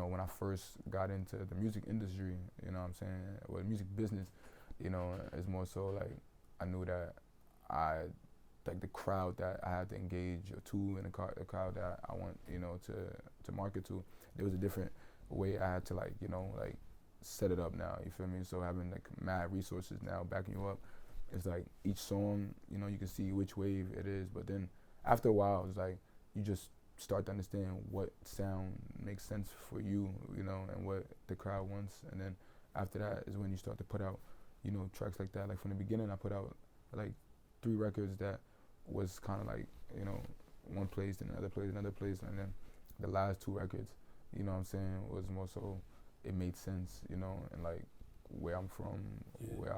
when I first got into the music industry, you know what I'm saying, or music business, it's more so like I knew that I like the crowd that I had to engage to, and the crowd that I want, to market to. There was a different way I had to like set it up now. You feel me? So having like mad resources now backing you up, it's like each song, you can see which wave it is. But then after a while, it's like you just start to understand what sound makes sense for you, and what the crowd wants. And then after that is when you start to put out, tracks like that. Like from the beginning, I put out like 3 records that was kind of like, one place, then another place, and then the last 2 records, what I'm saying, was more so it made sense, and like where I'm from, where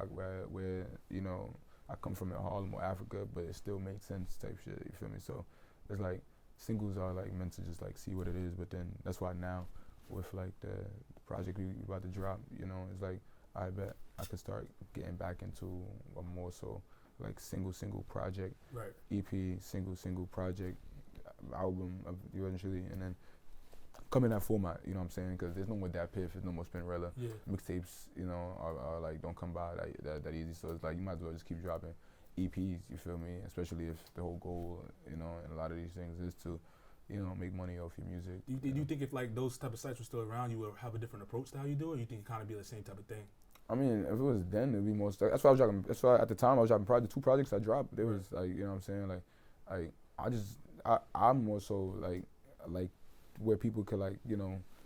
I come from in Harlem or Africa, but it still made sense type shit. You feel me? So it's like singles are like meant to just like see what it is, but then that's why now with like the project we about to drop, it's like I bet I could start getting back into a more so like single project, right. EP, single project, album eventually, and then come in that format, you know what I'm saying? Because there's no more Dat Piff, there's no more Spinrilla. Yeah. Mixtapes, are like don't come by that easy. So it's like you might as well just keep dropping EPs. You feel me? Especially if the whole goal, and a lot of these things is to, make money off your music. Do you think if like those type of sites were still around, you would have a different approach to how you do it? Or you think it kind of be the same type of thing? I mean, if it was then, it'd be more. That's why I was dropping. That's why at the time I was dropping the 2 projects I dropped. There was like, what I'm saying, like I'm more so like where people could like,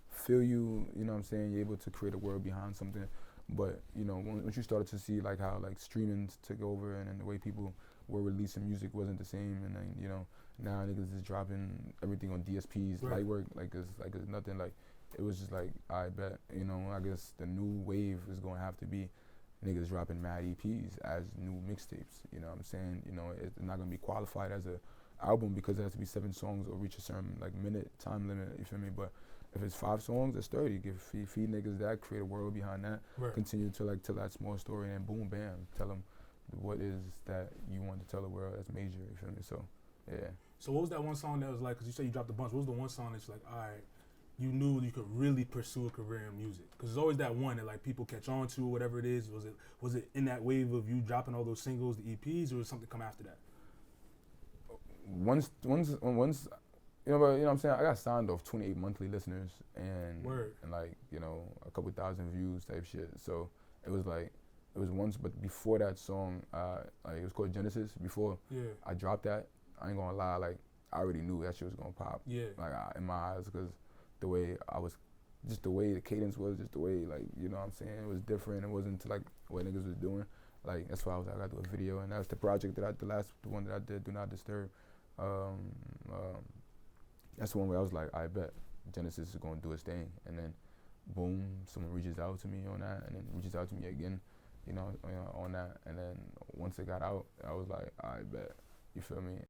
feel you. You know what I'm saying? You're able to create a world behind something. But once you started to see like how like streaming took over, and then the way people were releasing music wasn't the same, and then now niggas is dropping everything on DSPs, light work, like it's nothing. Like it was just like, I bet, I guess the new wave is gonna have to be niggas dropping mad EPs as new mixtapes. You know what I'm saying? It's not gonna be qualified as a album because it has to be 7 songs or reach a certain like minute time limit. You feel me? But if it's 5 songs, it's 30. Feed niggas that, create a world behind that, continue to like tell that small story, and boom, bam, tell them what is that you want to tell the world that's major. You feel me? So, yeah. So what was that one song that was like? Because you said you dropped a bunch. What was the one song that's like, all right, you knew you could really pursue a career in music? Because there's always that one that like people catch on to, whatever it is. Was it in that wave of you dropping all those singles, the EPs, or was something come after that? Once, but you know what I'm saying? I got signed off 28 monthly listeners and like, a couple thousand views type shit. So it was once, but before that song, like it was called Genesis. Before I dropped that, I ain't gonna lie, like I already knew that shit was gonna pop. Yeah. Like in my eyes, because the way I was, just the way the cadence was, just the way like, what I'm saying, it was different. It wasn't to like what niggas was doing. Like that's why I was like, I gotta do a video, and that's the project that the one that I did, Do Not Disturb. That's the one where I was like, I bet Genesis is gonna do its thing, and then boom, someone reaches out to me on that, and then reaches out to me again, on that, and then once it got out, I was like, I bet, you feel me?